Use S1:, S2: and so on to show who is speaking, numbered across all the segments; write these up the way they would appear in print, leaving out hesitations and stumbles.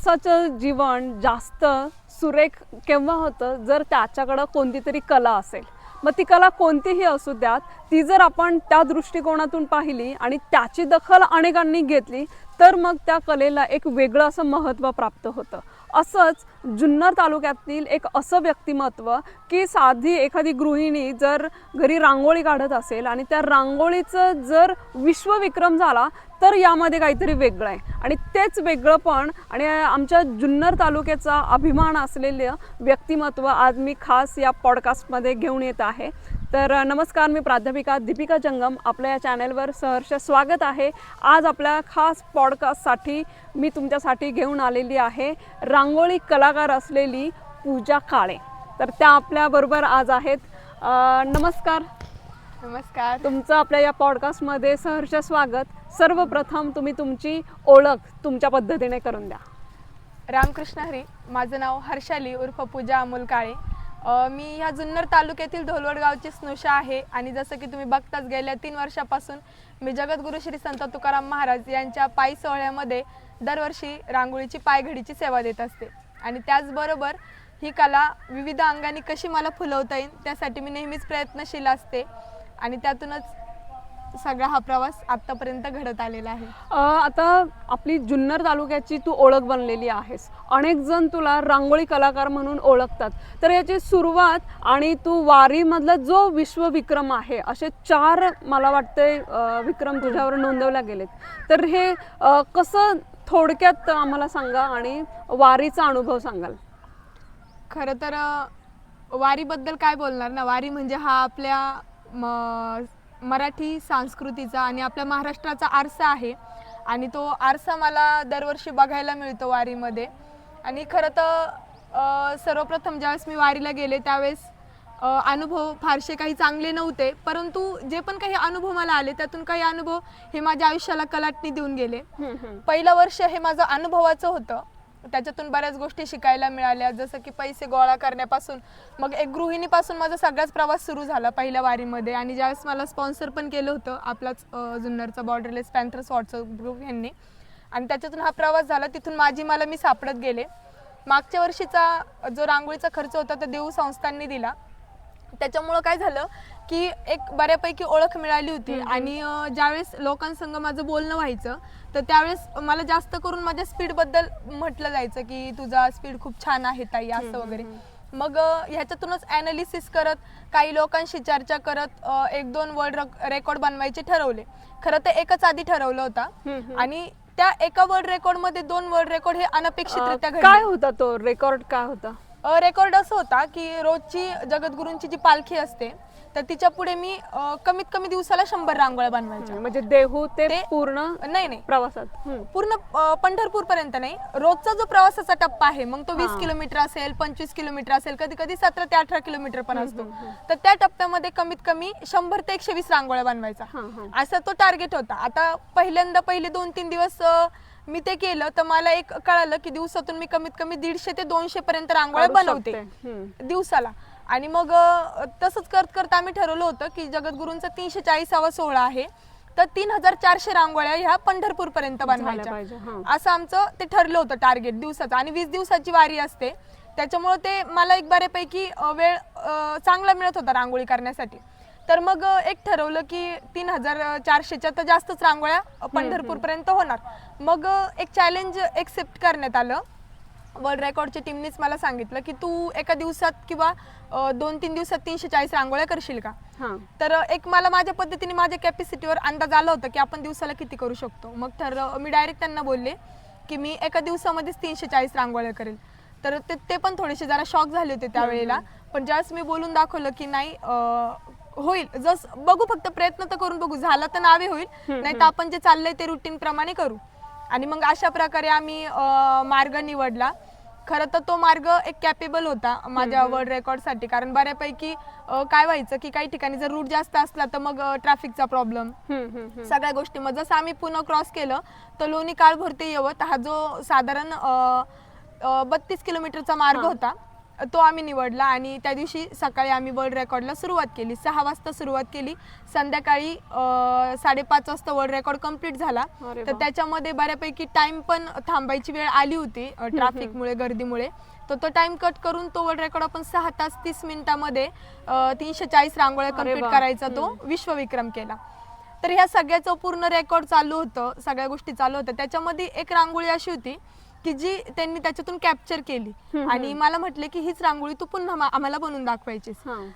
S1: माणसाचं जीवन जास्त सुरेख केव्हा होतं जर त्याच्याकडं कोणती तरी कला असेल. मग ती कला कोणतीही असू द्यात, ती जर आपण त्या दृष्टिकोनातून पाहिली आणि त्याची दखल अनेकांनी घेतली तर मग त्या कलेला एक वेगळं असं महत्त्व प्राप्त होतं. असंच जुन्नर तालुक्यातील एक असं व्यक्तिमत्व की साधी एखादी गृहिणी जर घरी रांगोळी काढत असेल आणि त्या रांगोळीचं जर विश्वविक्रम झाला तर यामध्ये काहीतरी वेगळं आहे. आणि तेच वेगळंपण आणि आमच्या जुन्नर तालुक्याचा अभिमान असलेलं व्यक्तिमत्व आज मी खास या पॉडकास्टमध्ये घेऊन येत आहे. तर नमस्कार, मी प्राध्यापिका दीपिका जंगम, आपल्या या चॅनलवर सहर्ष स्वागत आहे. आज आपल्या खास पॉडकास्टसाठी मी तुमच्यासाठी घेऊन आलेली आहे रांगोळी कलाकार असलेली पूजा काळे. तर त्या आपल्याबरोबर आज आहेत. नमस्कार.
S2: नमस्कार.
S1: तुमचं आपल्या या पॉडकास्टमध्ये सहर्ष स्वागत. सर्वप्रथम तुम्ही तुमची ओळख तुमच्या पद्धतीने करून द्या.
S2: रामकृष्ण हरी. माझं नाव हर्षाली उर्फ पूजा अमोल काळे. मी ह्या जुन्नर तालुक्यातील ढोलवड गावची स्नुषा आहे आणि जसं की तुम्ही बघताच गेल्या 3 वर्षापासून मी जगद्गुरू श्री संत तुकाराम महाराज यांच्या पायी सोहळ्यामध्ये दरवर्षी रांगोळीची पायघडीची सेवा देत असते. आणि त्याचबरोबर ही कला विविध अंगाने कशी मला फुलवता येईल त्यासाठी मी नेहमीच प्रयत्नशील असते आणि त्यातूनच सगळा हा प्रवास आत्तापर्यंत घडत आलेला आहे.
S1: आता आपली जुन्नर तालुक्याची तू ओळख बनलेली आहेस. अनेक जण तुला रांगोळी कलाकार म्हणून ओळखतात. तर याची सुरुवात आणि तू वारीमधला जो विश्वविक्रम आहे, असे 4 मला वाटते विक्रम तुझ्यावर नोंदवले गेलेत. तर हे कसं थोडक्यात आम्हाला सांगा आणि वारीचा अनुभव सांगाल.
S2: खरं तर वारीबद्दल काय बोलणार ना. वारी म्हणजे हा आपल्या मराठी संस्कृतीचा आणि आपल्या महाराष्ट्राचा आरसा आहे आणि तो आरसा मला दरवर्षी बघायला मिळतो वारीमध्ये. आणि खरं तर सर्वप्रथम ज्यावेळेस मी वारीला गेले त्यावेळेस अनुभव फारसे काही चांगले नव्हते, परंतु जे पण काही अनुभव मला आले त्यातून काही अनुभव हे माझ्या आयुष्याला कलाटणी देऊन गेले. पहिलं वर्ष हे माझं अनुभवाचं होतं. त्याच्यातून बऱ्याच गोष्टी शिकायला मिळाल्या, जसं की पैसे गोळा करण्यापासून मग एक गृहिणीपासून माझा सगळाच प्रवास सुरू झाला पहिल्या वारीमध्ये. आणि ज्यावेळेस मला स्पॉन्सर पण केलं होतं आपलाच जुन्नरचा बॉर्डरलेस पॅन्थर्स व्हॉट्सअप ग्रुप यांनी, आणि त्याच्यातून हा प्रवास झाला. तिथून मी सापडत गेले. मागच्या वर्षीचा जो रांगोळीचा खर्च होता तो देऊ संस्थांनी दिला. त्याच्यामुळं काय झालं की एक बऱ्यापैकी ओळख मिळाली होती. आणि ज्यावेळेस लोकांसंग माझं बोलणं व्हायचं तर त्यावेळेस मला जास्त करून माझ्या स्पीडबद्दल म्हटलं जायचं की तुझा स्पीड खूप छान आहे ताई, असं वगैरे. मग ह्याच्यातूनच ॲनालिसिस करत काही लोकांशी चर्चा करत 1-2 वर्ल्ड रेकॉर्ड बनवायचे ठरवले. खरं तर एकच आधी ठरवलं होता आणि त्या एका वर्ल्ड रेकॉर्डमध्ये 2 वर्ल्ड रेकॉर्ड हे अनपेक्षितरित्या घडले.
S1: काय होता तो रेकॉर्ड? काय होता
S2: रेकॉर्ड? असं होता की रोजची जगद्गुरूंची जी पालखी असते तर तिच्या पुढे मी कमीत कमी दिवसाला 100 रांगोळ्या बनवायच्या.
S1: म्हणजे देहू ते पूर्ण
S2: नाही
S1: प्रवासात?
S2: पूर्ण पंढरपूर पर्यंत नाही. रोजचा जो प्रवासाचा टप्पा आहे मग तो 20 किलोमीटर असेल, 25 किलोमीटर असेल, कधी कधी 17 ते 18 किलोमीटर पण असतो. तर त्या टप्प्यामध्ये कमीत कमी 100 ते 120 रांगोळ्या बनवायचा असा तो टार्गेट होता. आता पहिले 2-3 दिवस मी ते केलं तर मला एक कळालं की दिवसातून मी कमीत कमी 150 ते 200 पर्यंत रांगोळ्या बनवते दिवसाला. आणि मग तसंच करत आम्ही ठरवलं होतं की जगद्गुरूंचा 340वा सोहळा आहे तर 3400 रांगोळ्या ह्या पंढरपूर पर्यंत बनवायच्या, असं आमचं ते ठरलं होतं टार्गेट दिवसाचं. आणि 20 दिवसाची वारी असते त्याच्यामुळे ते मला एक बऱ्यापैकी वेळ चांगला मिळत होता रांगोळी करण्यासाठी. तर मग एक ठरवलं की 3400च्या तर जास्तच रांगोळ्या पंढरपूर पर्यंत होणार. मग एक चॅलेंज एक्सेप्ट करण्यात आलं. वर्ल्ड रेकॉर्डच्या टीमनीच मला सांगितलं की तू एका दिवसात किंवा 2-3 दिवसात 340 रांगोळ्या करशील का. तर एक मला माझ्या पद्धतीने माझ्या कॅपॅसिटीवर अंदाज आला होता की आपण दिवसाला किती करू शकतो. मग मी डायरेक्ट त्यांना बोलले की मी एका दिवसामध्येच 340 रांगोळ्या करेल. तर ते पण थोडेसे जरा शॉक झाले होते त्यावेळेला. पण ज्यावेळेस मी बोलून दाखवलं की नाही होईल, बघू, फक्त प्रयत्न तर करून बघू, झाला तर नावे होईल, नाही तर आपण जे चाललंय ते रुटीन प्रमाणे करू. आणि मग अशा प्रकारे आम्ही मार्ग निवडला. खरं तर तो मार्ग एक कॅपेबल होता माझ्या वर्ल्ड रेकॉर्डसाठी, कारण बऱ्यापैकी काय व्हायचं की काही ठिकाणी जर रूट जास्त असला तर मग ट्रॅफिकचा प्रॉब्लेम, सगळ्या गोष्टी. मग जसं आम्ही पुणे क्रॉस केलं तर लोणी काळभोर ते यवत हा जो साधारण 32 किलोमीटरचा मार्ग होता तो आम्ही निवडला आणि त्या दिवशी सकाळी आम्ही वर्ल्ड रेकॉर्डला सुरुवात केली. 6 वाजता सुरुवात केली, संध्याकाळी 5:30 वाजता वर्ल्ड रेकॉर्ड कंप्लीट झाला.
S1: अरे
S2: तर
S1: वा.
S2: त्याच्यामध्ये बऱ्यापैकी टाइम पण थांबायची वेळ आली होती ट्रॅफिकमुळे, गर्दीमुळे. तर तो टाइम कट करून तो वर्ल्ड रेकॉर्ड आपण 6 तास 30 मिनिटांमध्ये 340 रांगोळ्या
S1: अरे
S2: कंप्लीट
S1: वा.
S2: करायचा तो विश्वविक्रम केला. तर ह्या सगळ्याचं पूर्ण रेकॉर्ड चालू होतं, सगळ्या गोष्टी चालू होत्या. त्याच्यामध्ये एक रांगोळी अशी होती की जी त्यांनी त्याच्यातून कॅप्चर केली आणि मला म्हटले की हीच रांगोळी तू पुन्हा आम्हाला बनवून दाखवायचीस.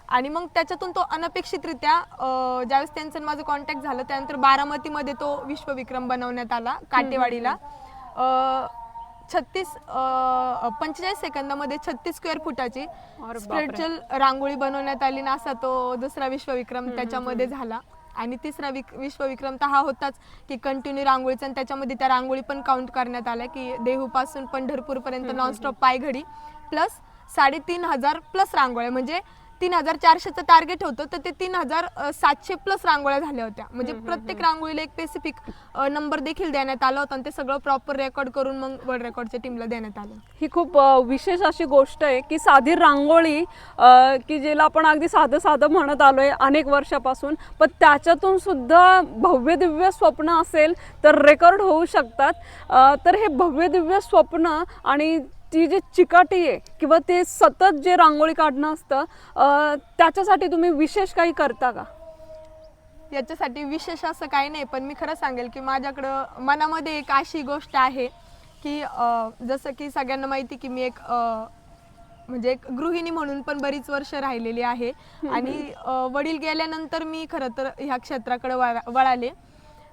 S2: आणि मग त्याच्यातून तो अनपेक्षितरित्या ज्यावेळेस त्यांचं माझं कॉन्टॅक्ट झालं त्यानंतर बारामतीमध्ये तो विश्वविक्रम बनवण्यात आला. काटेवाडीला 45 सेकंदामध्ये 36 स्क्वेअर फुटाची स्पिरिच्युअल रांगोळी बनवण्यात आली ना, असा तो दुसरा विश्वविक्रम त्याच्यामध्ये झाला. आणि तिसरा विश्वविक्रम तर हा होताच की कंटिन्यू रांगोळीचा, आणि त्याच्यामध्ये त्या रांगोळी पण काउंट करण्यात आल्या की देहूपासून पंढरपूर पर्यंत नॉनस्टॉप पायघडी प्लस 3,500 प्लस रांगोळ्या, म्हणजे 3,400चं टार्गेट होतं तर ते 3,700 प्लस रांगोळ्या झाल्या होत्या. म्हणजे प्रत्येक रांगोळीला एक स्पेसिफिक नंबर देखील देण्यात आला होता आणि ते सगळं प्रॉपर रेकॉर्ड करून मग वर्ल्ड रेकॉर्डच्या टीमला देण्यात आलं.
S1: ही खूप विशेष अशी गोष्ट आहे की साधी रांगोळी की जिला आपण अगदी साधं साधं म्हणत आलोय अनेक वर्षापासून, पण त्याच्यातून सुद्धा भव्य दिव्य स्वप्न असेल तर रेकॉर्ड होऊ शकतात. तर हे भव्य दिव्य स्वप्न आणि ती जी चिकाटी आहे किंवा ते सतत जे रांगोळी काढणं असतं त्याच्यासाठी तुम्ही विशेष काही करता का?
S2: याच्यासाठी विशेष असं काही नाही, पण मी खरं सांगेल की माझ्याकडं मनामध्ये एक अशी गोष्ट आहे की जसं की सगळ्यांना माहिती की मी एक म्हणजे एक गृहिणी म्हणून पण बरीच वर्ष राहिलेली आहे आणि वडील गेल्यानंतर मी खरं तर ह्या क्षेत्राकडे वळाले.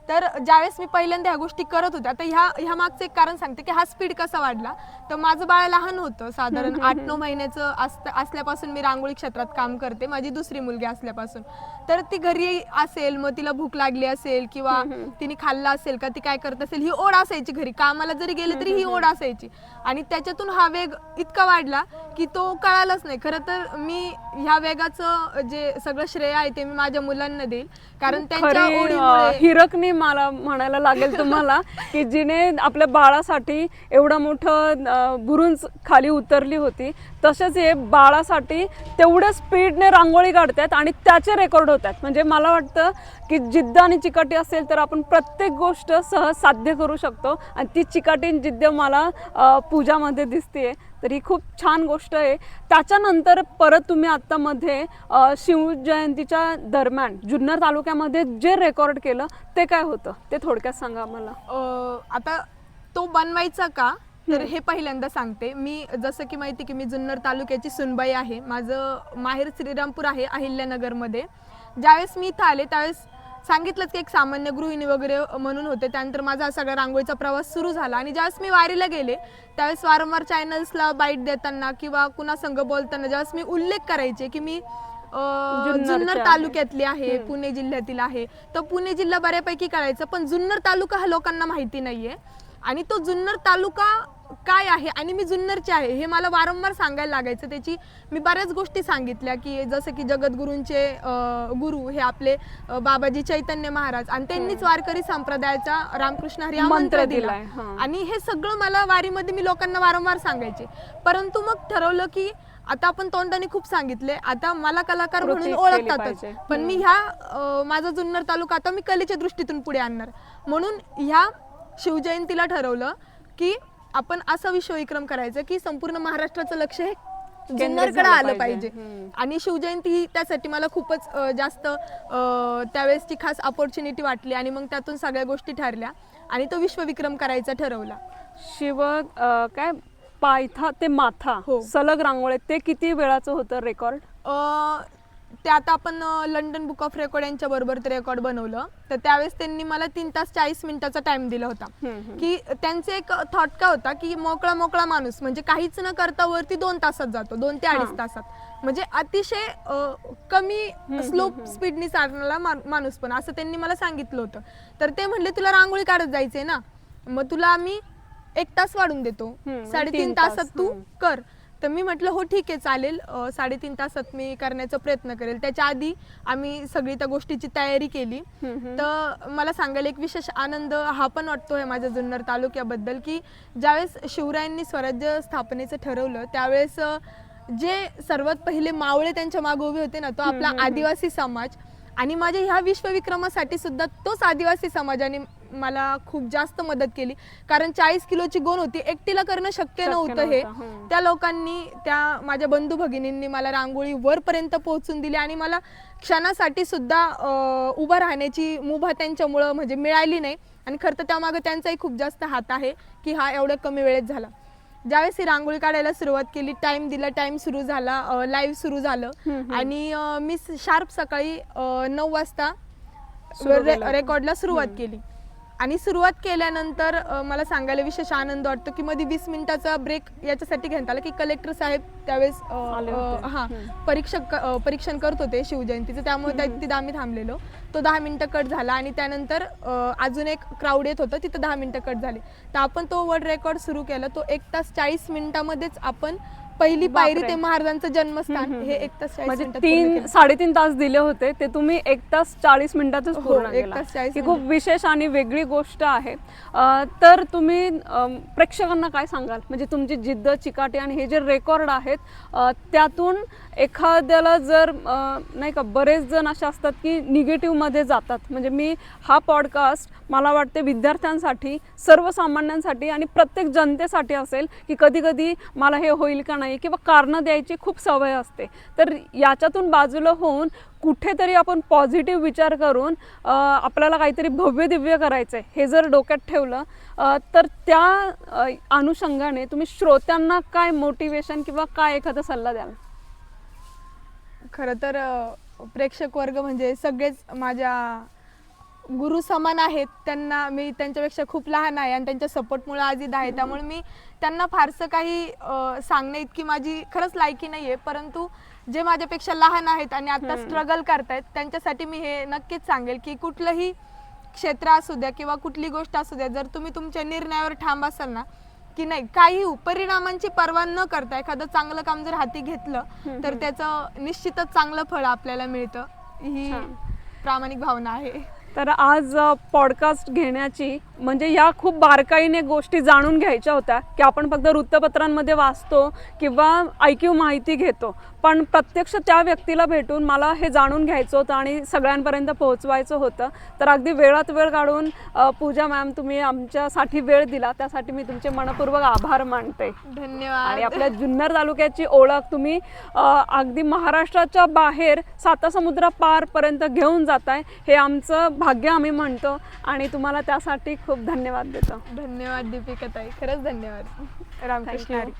S2: तर ज्यावेळेस मी पहिल्यांदा ह्या गोष्टी करत होते, आता ह्या मागचं एक कारण सांगते की हा स्पीड कसा वाढला. तर माझं बाळ लहान होतं, साधारण 8-9 महिन्याचं असल्यापासून मी रांगोळी क्षेत्रात काम करते, माझी दुसरी मुलगी असल्यापासून. तर ती घरी असेल, मग तिला भूक लागली असेल किंवा तिने खाल्लं असेल का, ती काय करत असेल, ही ओढ असायची घरी. कामाला जरी गेले तरी ही ओढ असायची आणि त्याच्यातून हा वेग इतका वाढला की तो कळालाच नाही. खरं तर मी ह्या वेगाचं जे सगळं श्रेय आहे ते मी माझ्या मुलांना देईल, कारण त्यांच्या ओढीमुळे
S1: हिरकणी मला म्हणायला लागेल तुम्हाला की जिने आपल्या बाळासाठी एवढं मोठं बुरुंज खाली उतरली होती, तसेच हे बाळासाठी तेवढ्या स्पीडने रांगोळी काढतात आणि त्याचे रेकॉर्ड होतात. म्हणजे मला वाटतं की जिद्द आणि चिकाटी असेल तर आपण प्रत्येक गोष्ट सहज साध्य करू शकतो आणि ती चिकाटी आणि जिद्द मला पूजामध्ये दिसते. तर ही खूप छान गोष्ट आहे. त्याच्यानंतर परत तुम्ही आत्तामध्ये शिवजयंतीच्या दरम्यान जुन्नर तालुक्यामध्ये जे रेकॉर्ड केलं ते काय होतं ते थोडक्यात सांगा मला.
S2: आता तो बनवायचा का, तर हे पहिल्यांदा सांगते मी. जसं की माहिती की मी जुन्नर तालुक्याची सुनबाई आहे, माझं माहेर श्रीरामपूर आहे अहिल्यानगरमध्ये. ज्यावेळेस मी इथं आले त्यावेळेस सांगितलंच की एक सामान्य गृहिणी वगैरे म्हणून होते. त्यानंतर माझा सगळा रांगोळीचा प्रवास सुरू झाला आणि ज्यावेळेस मी वारीला गेले त्यावेळेस वारंवार चॅनल्सला बाईट देताना किंवा कुणा संग बोलताना ज्यावेळेस मी उल्लेख करायचे की मी जुन्नर तालुक्यातली आहे, पुणे जिल्ह्यातील आहे, तर पुणे जिल्हा बऱ्यापैकी कळायचं, पण जुन्नर तालुका हा लोकांना माहिती नाहीये. आणि तो जुन्नर तालुका काय आहे आणि मी जुन्नरचे आहे हे मला वारंवार सांगायला लागायचं. त्याची मी बऱ्याच गोष्टी सांगितल्या की जसं की जगद्गुरूंचे गुरु हे आपले बाबाजी चैतन्य महाराज आणि त्यांनीच वारकरी संप्रदायाचा रामकृष्ण हरी हा मंत्र दिला आणि हे सगळं मला वारीमध्ये मी लोकांना वारंवार सांगायचे. परंतु मग ठरवलं की आता आपण तोंडाने खूप सांगितले, आता मला कलाकार म्हणून ओळखतातच, पण मी ह्या माझा जुन्नर तालुका आता मी कलेच्या दृष्टीतून पुढे आणणार. म्हणून ह्या शिवजयंतीला ठरवलं की आपण असं विश्वविक्रम करायचं की संपूर्ण महाराष्ट्राचं लक्ष हे जुन्नरकडे आलं पाहिजे. आणि शिवजयंती ही त्यासाठी मला खूपच जास्त त्यावेळेसची खास अपॉर्च्युनिटी वाटली आणि मग त्यातून सगळ्या गोष्टी ठरल्या आणि तो विश्वविक्रम करायचा ठरवला.
S1: काय पायथा ते माथा सलग रांगोळी ते किती वेळाचं होतं रेकॉर्ड?
S2: ते आता आपण लंडन बुक ऑफ रेकॉर्ड यांच्या बरोबर ते रेकॉर्ड बनवलं, तर त्यावेळेस त्यांनी मला 3 तास 40 मिनिटाचा टाइम दिला होता. की त्यांचे एक थॉट काय होता की मोकळा माणूस म्हणजे काहीच न करता वरती 2 तासात जातो, 2 ते 2.5 तासात, म्हणजे अतिशय कमी स्लो स्पीडनी चालणारा माणूस पण, असं त्यांनी मला सांगितलं होतं. तर ते म्हणले तुला रांगोळी काढत जायचंय ना, मग तुला आम्ही 1 तास वाढून देतो, 3.5 तासात तू कर. तर मी म्हटलं हो ठीक आहे चालेल, 3.5 तासात मी करण्याचा प्रयत्न करेल. त्याच्या आधी आम्ही सगळी त्या गोष्टीची तयारी केली. तर मला सांगायला एक विशेष आनंद हा पण वाटतोय माझ्या जुन्नर तालुक्याबद्दल की ज्यावेळेस शिवरायांनी स्वराज्य स्थापनेचं ठरवलं त्यावेळेस जे सर्वात पहिले मावळे त्यांच्या मागे उभे होते ना, तो आपला आदिवासी समाज. आणि माझ्या ह्या विश्वविक्रमासाठी सुद्धा तोच आदिवासी समाजाने मला खूप जास्त मदत केली, कारण 40 किलोची गोण होती, एकटीला करणं शक्य नव्हतं. हे त्या लोकांनी, त्या माझ्या बंधू भगिनींनी मला रांगोळी वरपर्यंत पोहोचून दिली आणि मला क्षणासाठी सुद्धा उभं राहण्याची मुभा त्यांच्यामुळं म्हणजे मिळाली नाही. आणि खरं तर त्यामागं त्यांचाही खूप जास्त हात आहे की हा एवढ्या कमी वेळेत झाला. ज्यावेळेस ही रांगोळी काढायला सुरुवात केली, टाइम दिला, टाइम सुरू झाला, लाईव्ह सुरू झालं आणि मी शार्प सकाळी 9 वाजता रेकॉर्डला सुरुवात केली. आणि सुरुवात केल्यानंतर मला सांगायला विशेष आनंद वाटतो की मध्ये 20 मिनिटाचा ब्रेक याच्यासाठी घेण्यात आला की कलेक्टर साहेब त्यावेळेस परीक्षण करत होते शिवजयंतीचं, त्यामुळे तिथं आम्ही थांबलेलो. तो 10 मिनिटं कट झाला आणि त्यानंतर अजून एक क्राऊड येत होतं, तिथं 10 मिनिटं कट झाले. तर आपण तो वर्ल्ड रेकॉर्ड सुरू केला. तो 1 तास 40 मिनिटामध्येच आपण पहिली पायरी ते महाराजांचं जन्मस्थान हे 1 तास 40
S1: म्हणजे
S2: मिनिटात
S1: 3-3.5 तास दिले होते ते तुम्ही 1 तास 40 मिनिटातच पूर्ण
S2: 1 तास 40
S1: ही खूप विशेष आणि वेगळी गोष्ट आहे. तर तुम्ही प्रेक्षकांना काय सांगाल, म्हणजे तुमची जिद्द, चिकाटी आणि हे जे रेकॉर्ड आहेत त्यातून एखाद्याला जर नाही का, बरेच जण असे असतात की निगेटिव्हमध्ये जातात. म्हणजे मी हा पॉडकास्ट मला वाटते विद्यार्थ्यांसाठी, सर्वसामान्यांसाठी आणि प्रत्येक जनतेसाठी असेल की कधी कधी मला हे होईल का नाही किंवा कारणं द्यायची खूप सवय असते. तर याच्यातून बाजूला होऊन कुठेतरी आपण पॉझिटिव्ह विचार करून आपल्याला काहीतरी भव्य दिव्य करायचं आहे हे जर डोक्यात ठेवलं तर त्या अनुषंगाने तुम्ही श्रोत्यांना काय मोटिवेशन किंवा काय एखादा सल्ला द्याल?
S2: खरं तर प्रेक्षक वर्ग म्हणजे सगळेच माझ्या गुरु समान आहेत. त्यांना मी त्यांच्यापेक्षा खूप लहान आहे आणि त्यांच्या सपोर्टमुळे आज इथं आहे. त्यामुळे मी त्यांना फारसं काही सांगणे इतकी माझी खरंच लायकी नाही आहे. परंतु जे माझ्यापेक्षा लहान आहेत आणि आता स्ट्रगल करतायत त्यांच्यासाठी मी हे नक्कीच सांगेल की कुठलंही क्षेत्र असू द्या किंवा कुठली गोष्ट असू द्या, जर तुम्ही तुमच्या निर्णयावर ठाम असाल ना की नाही, काही परिणामांची पर्वा न करता एखादं चांगलं काम जर हाती घेतलं तर त्याचं निश्चितच चांगलं फळ आपल्याला मिळतं. ही प्रामाणिक भावना आहे.
S1: तर आज पॉडकास्ट घेण्याची म्हणजे या खूप बारकाईने गोष्टी जाणून घ्यायच्या होत्या की आपण फक्त वृत्तपत्रांमध्ये वाचतो किंवा ऐकीव माहिती घेतो, पण प्रत्यक्ष त्या व्यक्तीला भेटून मला हे जाणून घ्यायचं होतं आणि सगळ्यांपर्यंत पोहोचवायचं होतं. तर अगदी वेळात वेळ काढून पूजा मॅम तुम्ही आमच्यासाठी वेळ दिला, त्यासाठी मी तुमचे मनपूर्वक आभार मानते.
S2: धन्यवाद.
S1: आणि आपल्या जुन्नर तालुक्याची ओळख तुम्ही अगदी महाराष्ट्राच्या बाहेर सातासमुद्र पारपर्यंत घेऊन जाताय, हे आमचं भाग्य आम्ही म्हणतो आणि तुम्हाला त्यासाठी खूप धन्यवाद देतो.
S2: धन्यवाद दीपिका ताई, खरंच धन्यवाद. रामकृष्ण हरी.